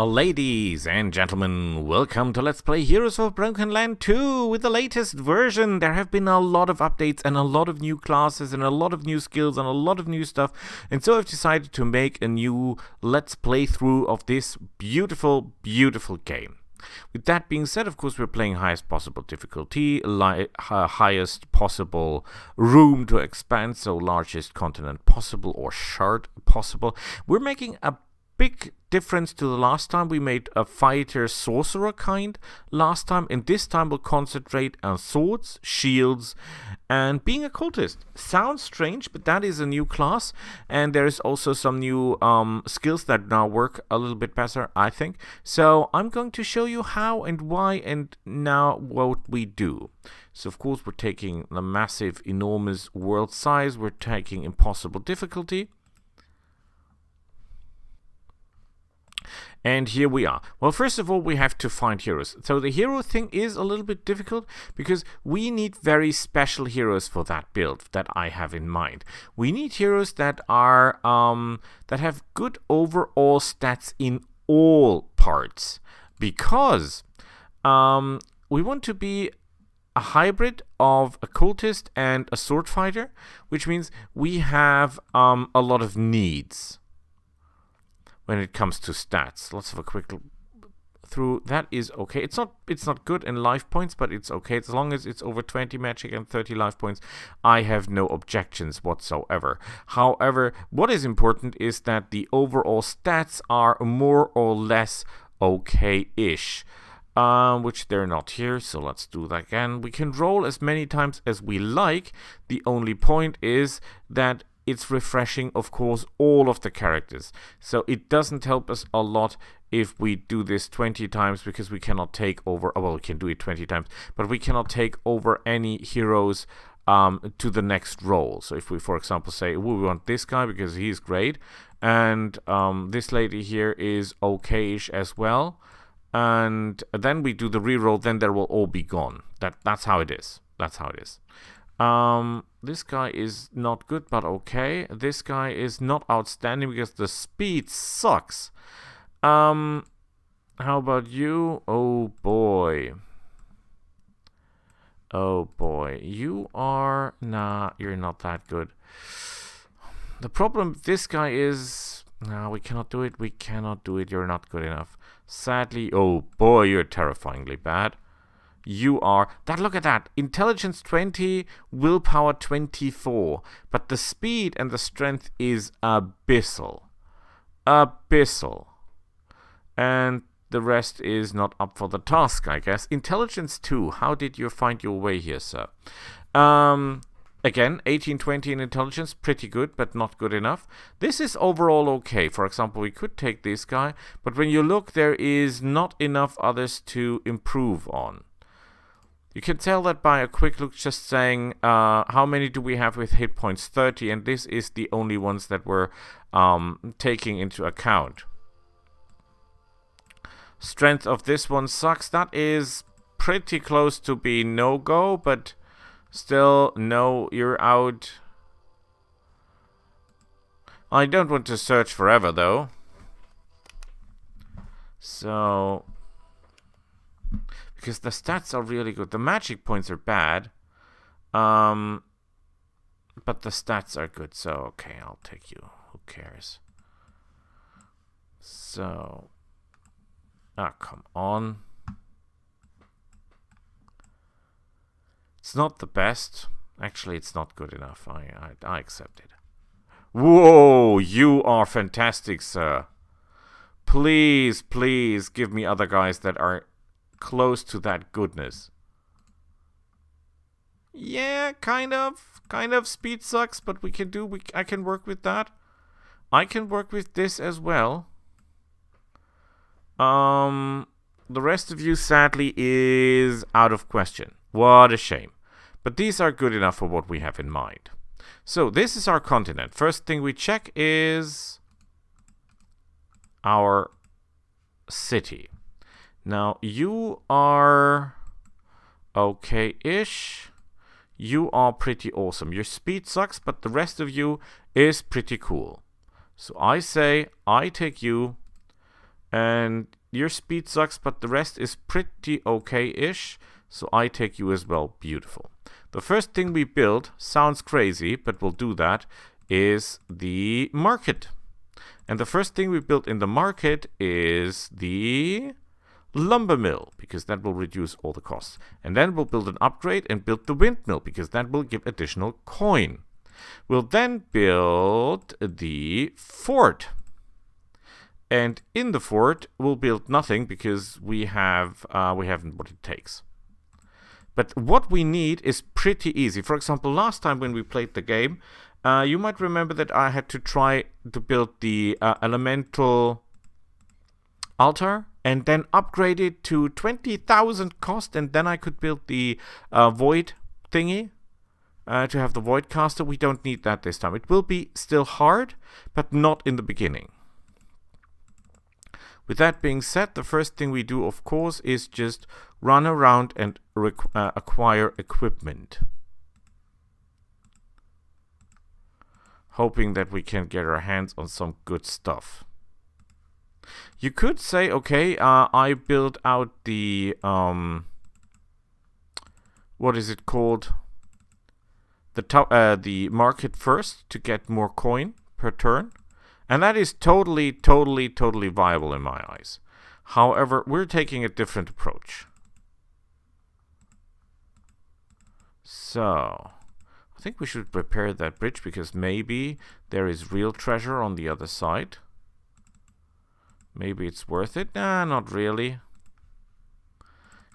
Ladies and gentlemen, welcome to Let's Play Heroes of Broken Land 2 with the latest version. There have been a lot of updates and a lot of new classes and a lot of new skills and a lot of new stuff. And so I've decided to make a new Let's Play through of this beautiful, beautiful game. With that being said, of course, we're playing highest possible difficulty, highest possible room to expand, so largest continent possible or shard possible. We're making a big difference to the last time. We made a fighter sorcerer kind last time, and this time we'll concentrate on swords, shields, and being a cultist. Sounds strange, but that is a new class, and there is also some new skills that now work a little bit better, I think. So I'm going to show you how and why and now what we do. So of course we're taking the massive, enormous world size, we're taking impossible difficulty. And here we are. Well, first of all, we have to find heroes. So the hero thing is a little bit difficult because we need very special heroes for that build that I have in mind. We need heroes that are that have good overall stats in all parts, because we want to be a hybrid of a cultist and a sword fighter, which means we have a lot of needs when it comes to stats. Let's have a quick look through. That is okay. It's not good in life points, but it's okay as long as it's over 20 magic and 30 life points. I have no objections whatsoever. However, what is important is that the overall stats are more or less okay-ish, which they're not here. So let's do that again. We can roll as many times as we like. The only point is that it's refreshing, of course, all of the characters. So it doesn't help us a lot if we do this 20 times, because we cannot take over, well, we can do it 20 times, but we cannot take over any heroes to the next roll. So if we, for example, say, we want this guy because he's great, and this lady here is okay-ish as well, and then we do the reroll, then they will all be gone. That's how it is. That's how it is. This guy is not good, but okay. This guy is not outstanding because the speed sucks. How about you? Oh boy. Oh boy. You are... Nah, you're not that good. The problem with this guy is... No, we cannot do it. We cannot do it. You're not good enough. Sadly... Oh boy, you're terrifyingly bad. You are... Look at that. Intelligence 20, willpower 24. But the speed and the strength is abyssal. Abyssal. And the rest is not up for the task, I guess. Intelligence 2. How did you find your way here, sir? Again, 18, 20 in intelligence. Pretty good, but not good enough. This is overall okay. For example, we could take this guy. But when you look, there is not enough others to improve on. You can tell that by a quick look, just saying how many do we have with hit points? 30, and this is the only ones that we're taking into account. Strength of this one sucks. That is pretty close to be no-go, but still, no, you're out. I don't want to search forever, though. So... because the stats are really good. The magic points are bad. But the stats are good. So, okay, I'll take you. Who cares? So. Ah, come on. It's not the best. Actually, it's not good enough. I accept it. Whoa, you are fantastic, sir. Please, please give me other guys that are close to that goodness. Yeah, kind of speed sucks, but we can do, I can work with that. I can work with this as well. The rest of you, sadly, is out of question. What a shame. But these are good enough for what we have in mind. So this is our continent. First thing we check is our city. Now, you are okay-ish. You are pretty awesome. Your speed sucks, but the rest of you is pretty cool. So I say, I take you And your speed sucks, but the rest is pretty okay-ish. So I take you as well. Beautiful. The first thing we build, sounds crazy, but we'll do that, is the market. And the first thing we built in the market is the lumber mill, because that will reduce all the costs. And then we'll build an upgrade and build the windmill, because that will give additional coin. We'll then build the fort. And in the fort, we'll build nothing because we haven't what it takes. But what we need is pretty easy. For example, last time when we played the game, you might remember that I had to try to build the elemental altar and then upgrade it to 20,000 cost, and then I could build the void thingy to have the void caster. We don't need that this time. It will be still hard, but not in the beginning. With that being said, the first thing we do, of course, is just run around and acquire equipment. Hoping that we can get our hands on some good stuff. You could say, okay, I build out the, what is it called? The market first to get more coin per turn. And that is totally viable in my eyes. However, we're taking a different approach. So, I think we should repair that bridge because maybe there is real treasure on the other side. Maybe it's worth it. Nah, not really.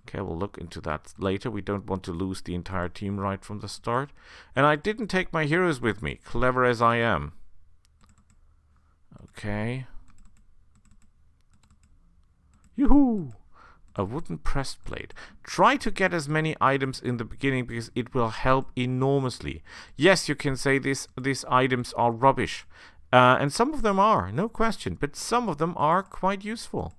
Okay, we'll look into that later. We don't want to lose the entire team right from the start. And I didn't take my heroes with me, clever as I am. Okay. Yoo-hoo! A wooden breastplate. Try to get as many items in the beginning because it will help enormously. Yes, you can say these items are rubbish. And some of them are, no question. But some of them are quite useful.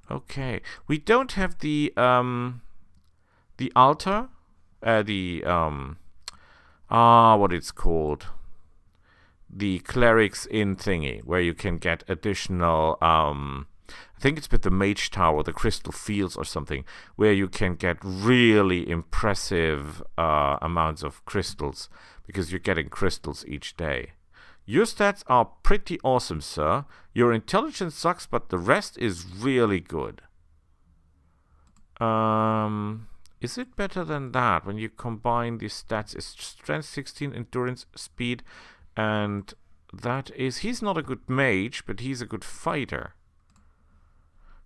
Okay. We don't have the altar. What it's called. The clerics in thingy, where you can get additional, I think it's with the mage tower, the crystal fields or something, where you can get really impressive amounts of crystals, because you're getting crystals each day. Your stats are pretty awesome, sir. Your intelligence sucks, but the rest is really good. Is it better than that? When you combine these stats, it's strength 16, endurance, speed, and that is... He's not a good mage, but he's a good fighter.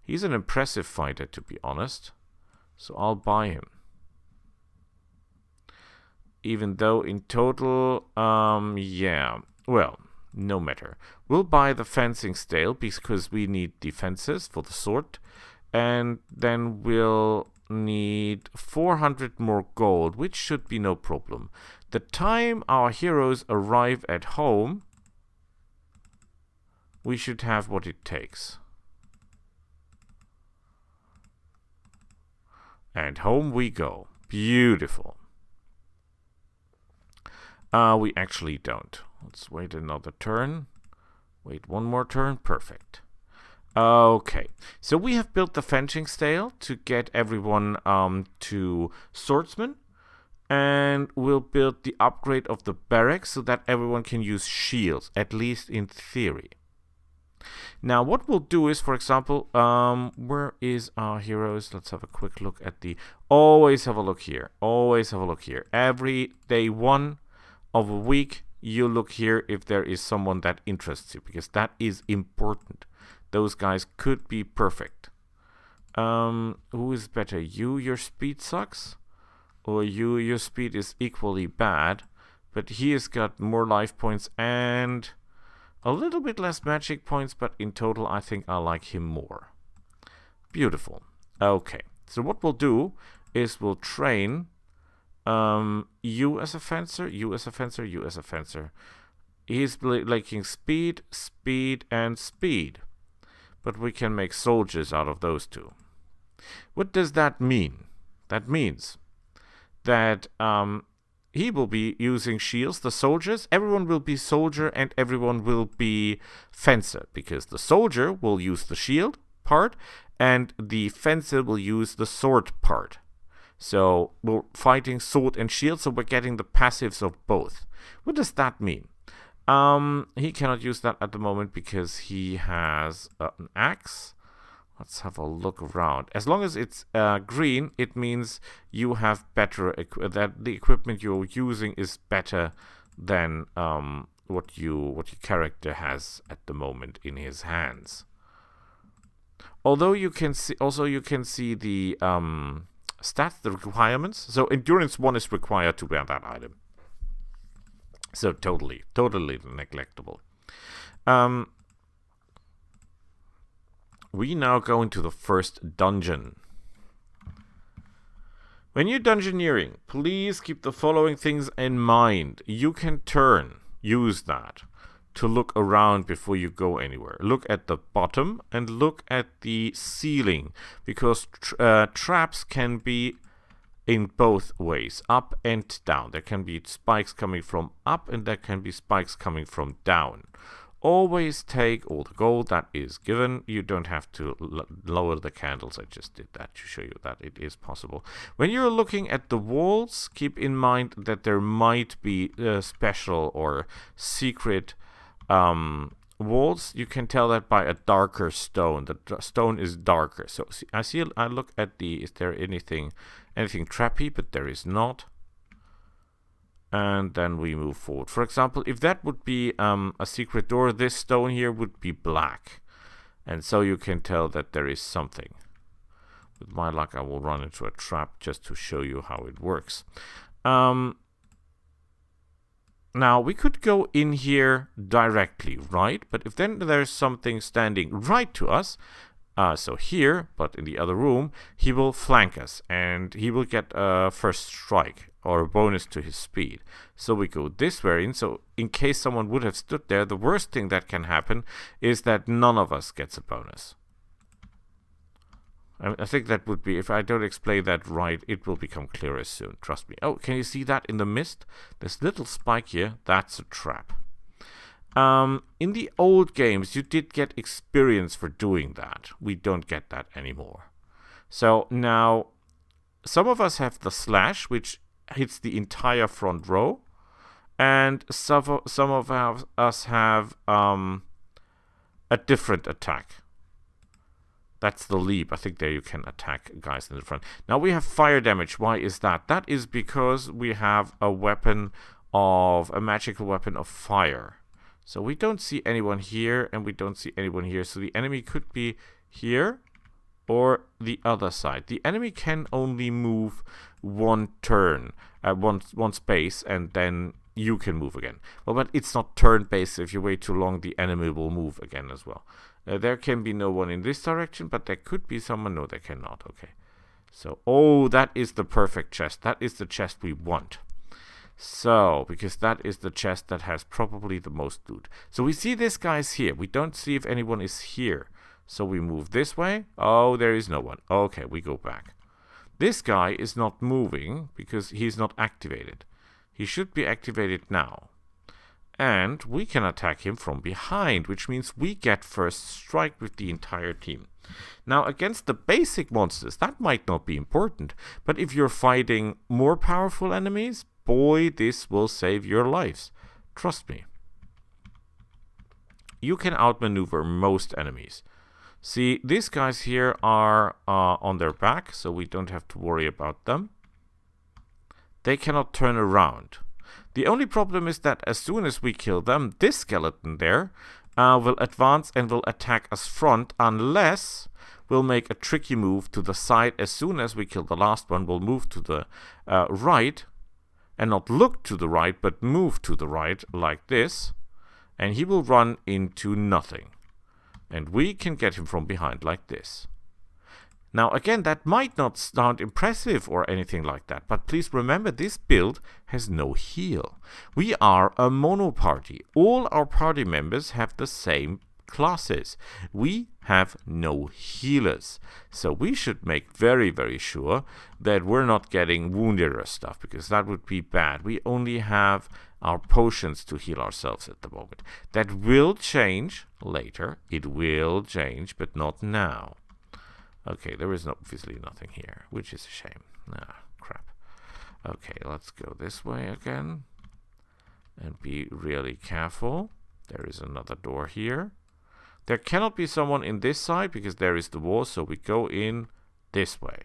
He's an impressive fighter, to be honest. So I'll buy him. Even though in total, yeah. Well, no matter. We'll buy the fencing stale because we need defenses for the sword. And then we'll need 400 more gold, which should be no problem. The time our heroes arrive at home, we should have what it takes. And home we go. Beautiful. We actually don't. Let's wait another turn. Wait one more turn. Perfect. Okay, so we have built the fencing stale to get everyone to swordsman, and we'll build the upgrade of the barracks so that everyone can use shields, at least in theory. Now, what we'll do is, for example, where is our heroes? Let's have a quick look at the... Always have a look here. Always have a look here. Every day one of a week, you look here if there is someone that interests you, because that is important. Those guys could be perfect. Who is better? You, your speed sucks? Or you, your speed is equally bad, but he has got more life points and a little bit less magic points, but in total I think I like him more. Beautiful. Okay, so what we'll do is we'll train you as a fencer, you as a fencer, you as a fencer. He's liking speed, speed, and speed. But we can make soldiers out of those two. What does that mean? That means that he will be using shields. The soldiers, everyone will be soldier and everyone will be fencer, because the soldier will use the shield part and the fencer will use the sword part. So we're fighting sword and shield, so we're getting the passives of both. What does that mean? He cannot use that at the moment because he has an axe. Let's have a look around. As long as it's green, it means you have better that the equipment you're using is better than what your character has at the moment in his hands. Although you can see the stats, the requirements. So endurance 1 is required to wear that item. So totally neglectable. We now go into the first dungeon. When you're dungeoneering, please keep the following things in mind. You can use that to look around before you go anywhere. Look at the bottom and look at the ceiling, because traps can be in both ways, up and down. There can be spikes coming from up and there can be spikes coming from down. Always take all the gold that is given. You don't have to lower the candles. I just did that to show you that it is possible. When you're looking at the walls, keep in mind that there might be special or secret walls. You can tell that by a darker stone. The stone is darker. So I look at is there anything trappy, but there is not. And then we move forward. For example, if that would be a secret door, this stone here would be black. And so you can tell that there is something. With my luck, I will run into a trap just to show you how it works. Now, we could go in here directly, right? But if then there's something standing right to us, so here, but in the other room, he will flank us, and he will get a first strike, or a bonus to his speed. So we go this way in, so in case someone would have stood there, the worst thing that can happen is that none of us gets a bonus. I think that would be, if I don't explain that right, it will become clearer soon, trust me. Oh, can you see that in the mist? This little spike here, that's a trap. In the old games, you did get experience for doing that. We don't get that anymore. So now, some of us have the slash, which hits the entire front row, and some of us have a different attack. That's the leap. I think there you can attack guys in the front. Now we have fire damage. Why is that? That is because we have a magical weapon of fire. So we don't see anyone here, and we don't see anyone here. So the enemy could be here or the other side. The enemy can only move one turn, one space, and then you can move again. Well, but it's not turn-based. If you wait too long, the enemy will move again as well. There can be no one in this direction, but there could be someone. No, there cannot. Okay. So, oh, that is the perfect chest. That is the chest we want. So, because that is the chest that has probably the most loot. So we see this guy's here. We don't see if anyone is here. So we move this way. Oh, there is no one. Okay, we go back. This guy is not moving because he's not activated. He should be activated now. And we can attack him from behind, which means we get first strike with the entire team. Now, against the basic monsters, that might not be important. But if you're fighting more powerful enemies, boy, this will save your lives. Trust me. You can outmaneuver most enemies. See, these guys here are on their back, so we don't have to worry about them. They cannot turn around. The only problem is that as soon as we kill them, this skeleton there will advance and will attack us front, unless we'll make a tricky move to the side. As soon as we kill the last one, we'll move to the right, and not look to the right, but move to the right like this, and he will run into nothing. And we can get him from behind like this. Now again, that might not sound impressive or anything like that, but please remember this build has no heal. We are a mono party. All our party members have the same classes. We have no healers. So we should make very, very sure that we're not getting wounded or stuff, because that would be bad. We only have our potions to heal ourselves at the moment. That will change later. It will change, but not now. Okay, there is obviously nothing here, which is a shame. Ah, crap. Okay, let's go this way again. And be really careful. There is another door here. There cannot be someone in this side because there is the wall, so we go in this way.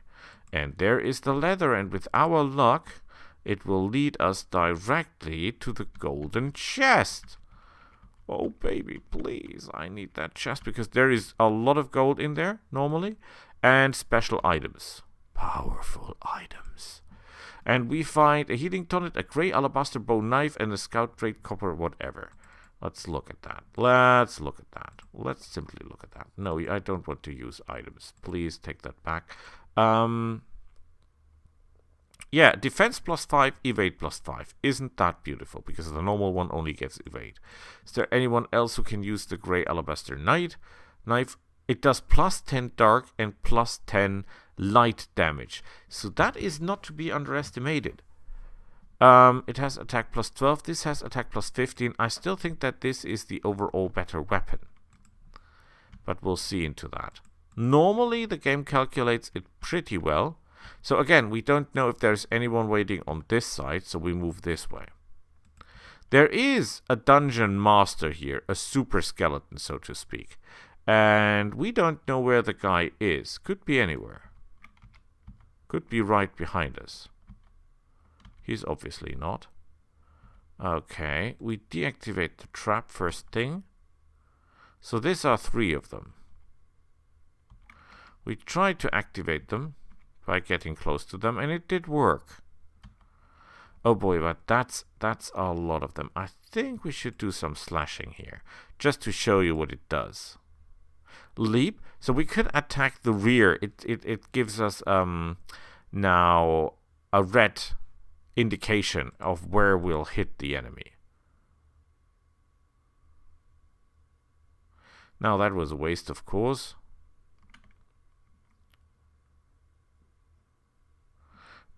And there is the leather, and with our luck, it will lead us directly to the golden chest. Oh, baby, please. I need that chest because there is a lot of gold in there, normally. And special items. Powerful items. And we find a healing tonic, a grey alabaster bone knife, and a scout grade copper whatever. Let's look at that. Let's look at that. Let's simply look at that. No, I don't want to use items. Please take that back. Yeah, defense +5, evade +5. Isn't that beautiful? Because the normal one only gets evade. Is there anyone else who can use the grey alabaster knife? It does +10 dark and +10 light damage. So that is not to be underestimated. It has attack +12. This has attack +15. I still think that this is the overall better weapon. But we'll see into that. Normally, the game calculates it pretty well. So again, we don't know if there's anyone waiting on this side, so we move this way. There is a dungeon master here, a super skeleton, so to speak. And we don't know where the guy is. Could be anywhere. Could be right behind us. He's obviously not. Okay, we deactivate the trap first thing. So these are 3 of them. We tried to activate them by getting close to them, and it did work. Oh boy, but that's a lot of them. I think we should do some slashing here, just to show you what it does. Leap. So we could attack the rear. It gives us now a red indication of where we'll hit the enemy. Now that was a waste, of course.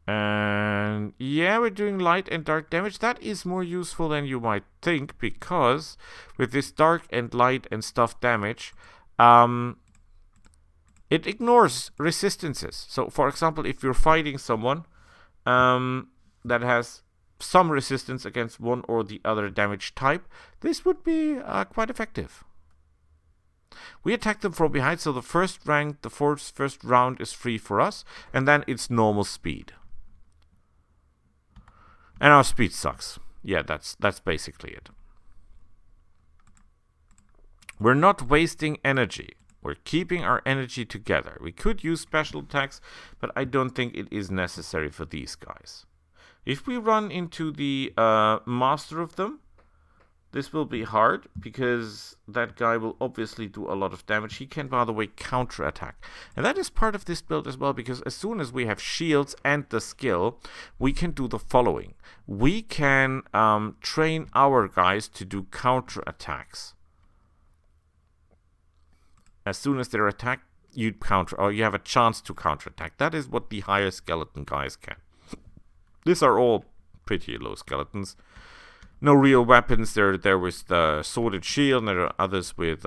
And yeah, we're doing light and dark damage. That is more useful than you might think, because with this dark and light and stuff damage, it ignores resistances. So for example, if you're fighting someone that has some resistance against one or the other damage type, this would be quite effective. We attack them from behind, so the first round is free for us, and then it's normal speed. And our speed sucks. Yeah, that's basically it. We're not wasting energy. We're keeping our energy together. We could use special attacks, but I don't think it is necessary for these guys. If we run into the master of them, this will be hard, because that guy will obviously do a lot of damage. He can, by the way, counter-attack. And that is part of this build as well, because as soon as we have shields and the skill, we can do the following. We can train our guys to do counter-attacks. As soon as they're attacked, you counter, or you have a chance to counter-attack. That is what the higher skeleton guys can. These are all pretty low skeletons. No real weapons. There was the sworded shield, and there are others with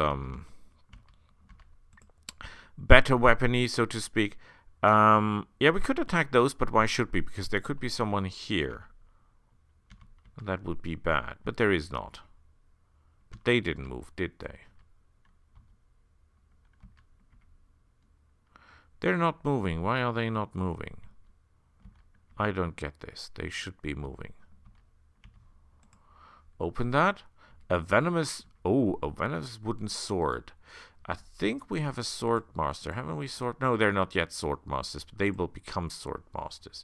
better weaponry, so to speak. Yeah, we could attack those, but why should we? Because there could be someone here. That would be bad, but there is not. But they didn't move, did they? They're not moving. Why are they not moving? I don't get this. They should be moving. Open that. A venomous wooden sword. I think we have a sword master. Haven't we sword? No, they're not yet sword masters, but they will become sword masters.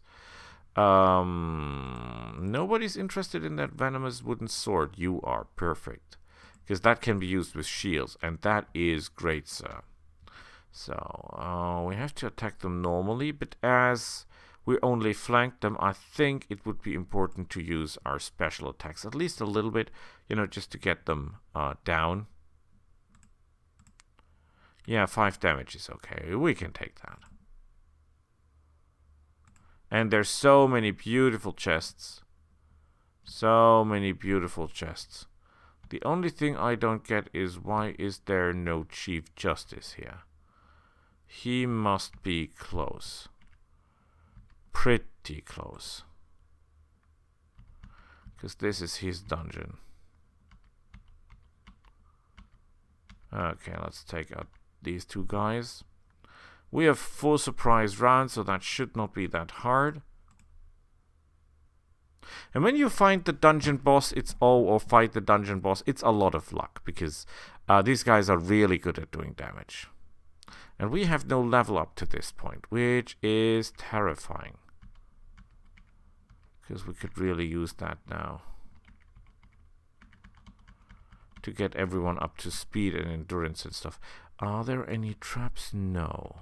Nobody's interested in that venomous wooden sword. You are perfect. Because that can be used with shields, and that is great, sir. So, we have to attack them normally, but as we only flanked them, I think it would be important to use our special attacks, at least a little bit, you know, just to get them down. Yeah, 5 damage is okay. We can take that. And there's so many beautiful chests. So many beautiful chests. The only thing I don't get is why is there no Chief Justice here? He must be close. Pretty close. Because this is his dungeon. Okay, let's take out these 2 guys. We have full surprise round, so that should not be that hard. And when you find the dungeon boss, or fight the dungeon boss, it's a lot of luck, because these guys are really good at doing damage. And we have no level up to this point, which is terrifying. Because we could really use that now. To get everyone up to speed and endurance and stuff. Are there any traps? No.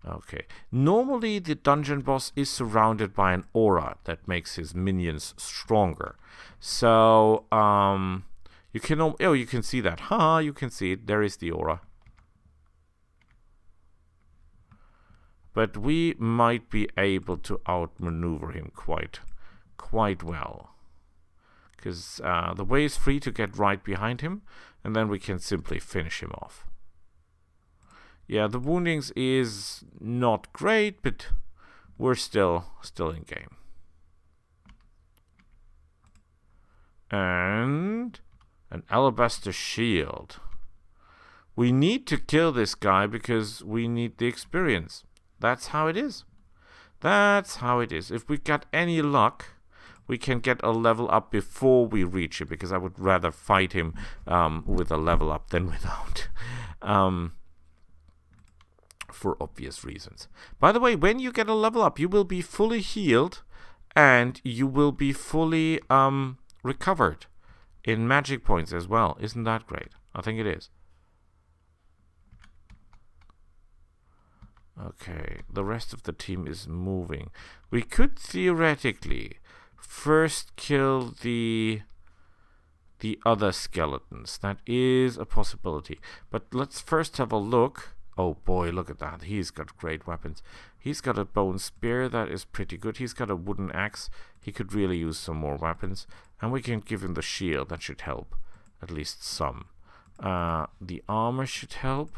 Okay. Normally the dungeon boss is surrounded by an aura that makes his minions stronger. So, you can... Oh, you can see that. Haha, you can see it. There is the aura. But we might be able to outmaneuver him quite well. Because the way is free to get right behind him, and then we can simply finish him off. Yeah, the woundings is not great, but we're still in game. And an alabaster shield. We need to kill this guy because we need the experience. That's how it is. That's how it is. If we got any luck, we can get a level up before we reach it, because I would rather fight him with a level up than without. For obvious reasons. By the way, when you get a level up, you will be fully healed and you will be fully recovered in magic points as well. Isn't that great? I think it is. Okay, the rest of the team is moving. We could theoretically first kill the other skeletons. That is a possibility. But let's first have a look. Oh boy, look at that. He's got great weapons. He's got a bone spear. That is pretty good. He's got a wooden axe. He could really use some more weapons. And we can give him the shield. That should help. At least some. The armor should help.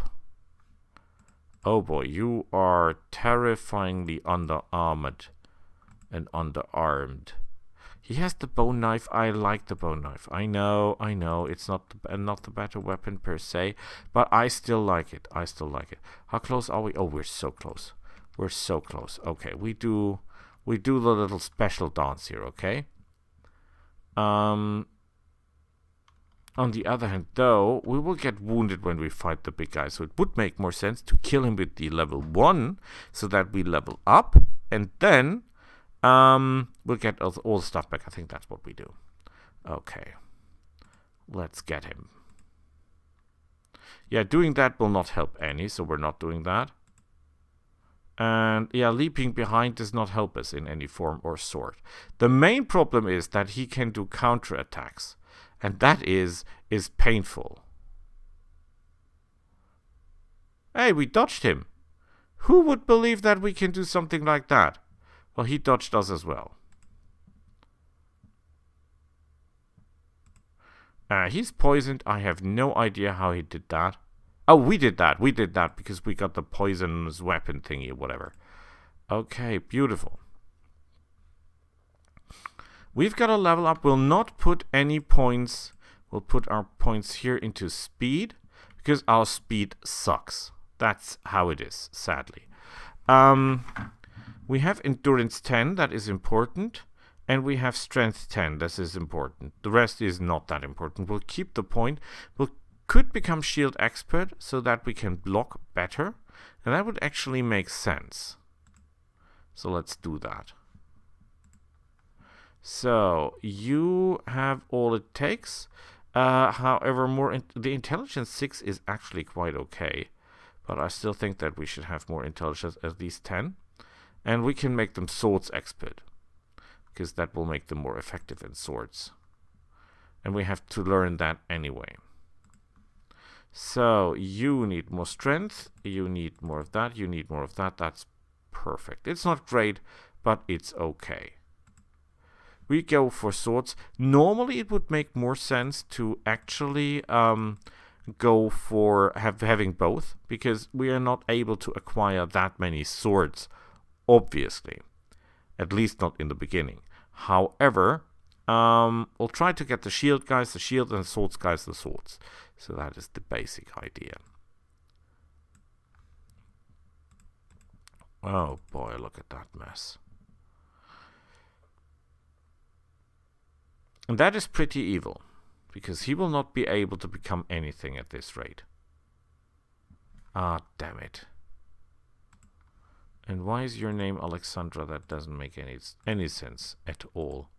Oh boy, you are terrifyingly under-armored and under-armed. He has the bone knife. I like the bone knife. I know. It's not the better weapon per se, but I still like it. How close are we? Oh, we're so close. We're so close. Okay, we do the little special dance here, okay? On the other hand, though, we will get wounded when we fight the big guy, so it would make more sense to kill him with the level 1, so that we level up, and then we'll get all the stuff back. I think that's what we do. Okay. Let's get him. Yeah, doing that will not help any, so we're not doing that. And yeah, leaping behind does not help us in any form or sort. The main problem is that he can do counterattacks. And that is painful. Hey, we dodged him. Who would believe that we can do something like that? Well, he dodged us as well. He's poisoned. I have no idea how he did that. Oh, we did that. We did that because we got the poisonous weapon thingy or whatever. Okay, beautiful. We've got a level up. We'll not put any points. We'll put our points here into speed because our speed sucks. That's how it is, sadly. We have endurance 10. That is important. And we have strength 10. This is important. The rest is not that important. We'll keep the point. We could become shield expert so that we can block better. And that would actually make sense. So let's do that. So you have all it takes. However, the intelligence 6 is actually quite okay. But I still think that we should have more intelligence, at least 10. And we can make them swords expert. Because that will make them more effective in swords. And we have to learn that anyway. So you need more strength, you need more of that, you need more of that. That's perfect. It's not great, but it's okay. We go for swords. Normally it would make more sense to actually go for having both, because we are not able to acquire that many swords, obviously. At least not in the beginning. However, we'll try to get the shield guys the shield and the swords guys the swords. So that is the basic idea. Oh boy, look at that mess. And that is pretty evil, because he will not be able to become anything at this rate. Ah, damn it. And why is your name Alexandra? That doesn't make any sense at all.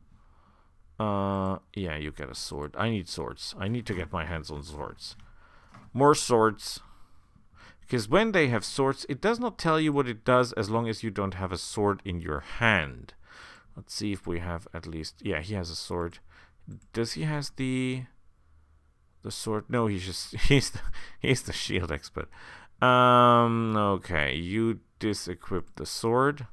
Yeah, you get a sword. I need swords. I need to get my hands on swords. More swords. Because when they have swords, it does not tell you what it does as long as you don't have a sword in your hand. Let's see if we have at least... Yeah, he has a sword. Does he has the sword? No, he's just... He's the shield expert. Okay, you disequip the sword.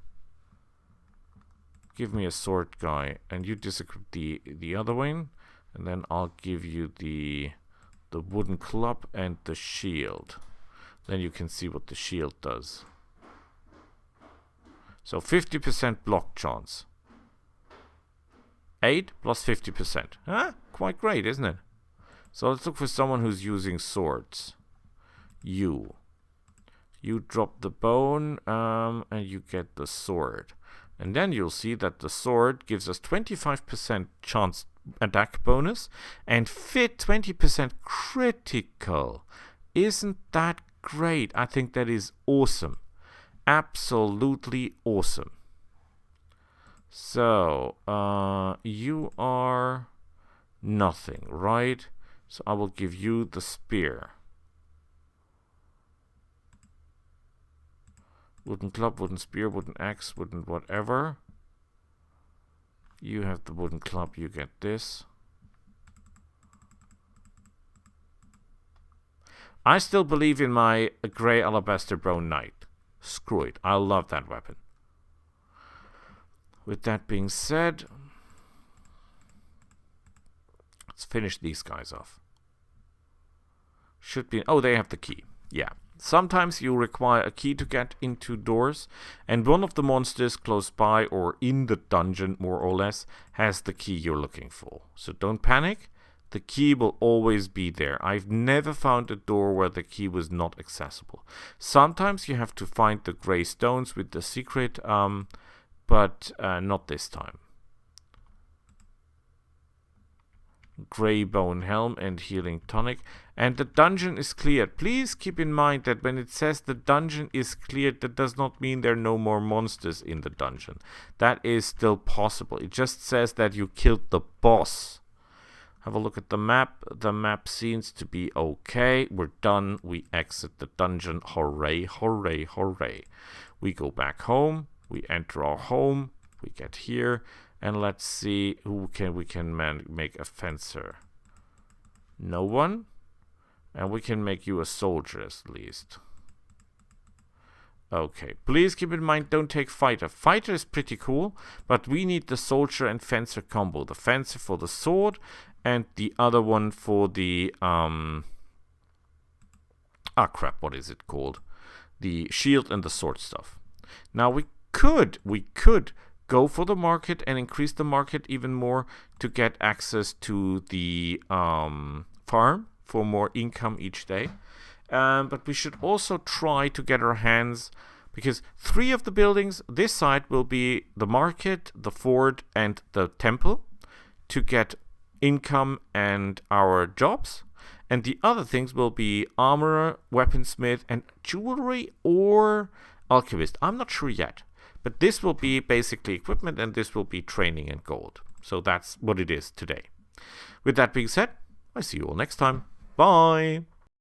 Give me a sword guy, and you disequip the other one, and then I'll give you the wooden club and the shield. Then you can see what the shield does. So 50% block chance. 8 plus 50%. Huh? Quite great, isn't it? So let's look for someone who's using swords. You drop the bone, and you get the sword. And then you'll see that the sword gives us 25% chance attack bonus and fit 20% critical. Isn't that great? I think that is awesome. Absolutely awesome. So, you are nothing, right? So I will give you the spear. Wooden club, wooden spear, wooden axe, wooden whatever. You have the wooden club, you get this. I still believe in my grey alabaster brown knight. Screw it, I love that weapon. With that being said, let's finish these guys off. Should be... Oh, they have the key. Yeah. Sometimes you require a key to get into doors, and one of the monsters close by or in the dungeon, more or less, has the key you're looking for. So don't panic. The key will always be there. I've never found a door where the key was not accessible. Sometimes you have to find the grey stones with the secret, but not this time. Grey bone helm and healing tonic, and the dungeon is cleared. Please keep in mind that when it says the dungeon is cleared, that does not mean there are no more monsters in the dungeon. That is still possible. It just says that you killed the boss. Have a look at the map. The map seems to be okay. We're done. We exit the dungeon. Hooray, hooray, hooray. We go back home. We enter our home. We get here. And let's see who we can make a fencer. No one. And we can make you a soldier at least. Okay, please keep in mind, don't take fighter. Fighter is pretty cool, but we need the soldier and fencer combo. The fencer for the sword, and the other one for the ah crap, what is it called? The shield and the sword stuff. Now we could go for the market and increase the market even more to get access to the farm for more income each day. But we should also try to get our hands, because 3 of the buildings this side will be the market, the fort, and the temple to get income and our jobs. And the other things will be armorer, weaponsmith, and jewelry or alchemist. I'm not sure yet. But this will be basically equipment, and this will be training and gold. So that's what it is today. With that being said, I see you all next time. Bye!